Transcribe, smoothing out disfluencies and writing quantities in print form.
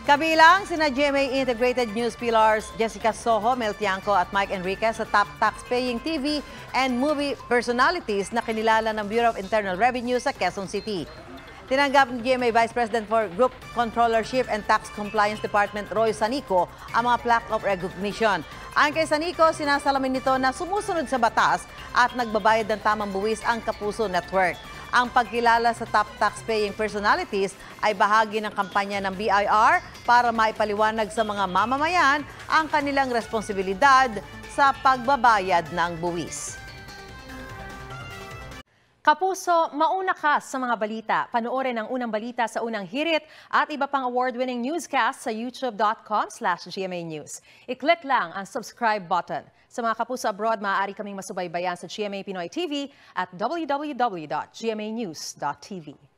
Kabilang sina GMA Integrated News Pillars Jessica Soho, Mel Tiangco at Mike Enriquez sa top tax-paying TV and movie personalities na kinilala ng Bureau of Internal Revenue sa Quezon City. Tinanggap ni GMA Vice President for Group Controllership and Tax Compliance Department Roy Sanico ang mga plaque of recognition. Ayon kay Sanico, sinasalamin nito na sumusunod sa batas at nagbabayad ng tamang buwis ang Kapuso Network. Ang pagkilala sa top tax-paying personalities ay bahagi ng kampanya ng BIR para maipaliwanag sa mga mamamayan ang kanilang responsibilidad sa pagbabayad ng buwis. Kapuso, mauna ka sa mga balita. Panoorin ang unang balita sa unang hirit at iba pang award-winning newscast sa youtube.com/GMA News. I-click lang ang subscribe button. Sa mga kapuso abroad, maaari kaming masubaybayan sa GMA Pinoy TV at www.gmanews.tv.